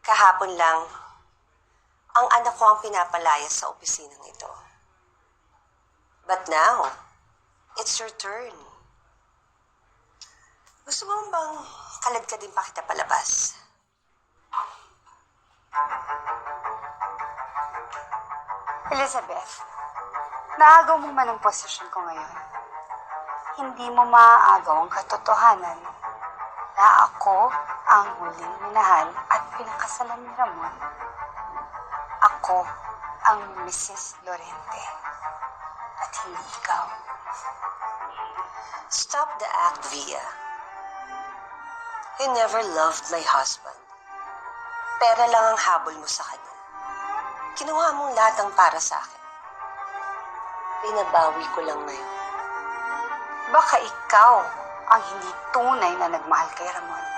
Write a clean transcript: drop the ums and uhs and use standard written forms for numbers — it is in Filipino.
Kahapon lang, ang anak ko ang pinapalayas sa opisinang ito. But now, it's your turn. Gusto mo bang kalad ka din pa kita palabas? Elizabeth, naagaw mo man ang posisyon ko ngayon. Hindi mo maaagaw ang katotohanan na ako ang huling minahal at pinakasalan ni Ramon. Ako ang Mrs. Lorente at hindi ikaw. Stop the act, Via. You never loved my husband. Pera lang ang habol mo sa kanya. Kinuha mong lahat ang para sa akin. Binabawi ko lang ngayon. Baka ikaw ang hindi tunay na nagmahal kay Ramon.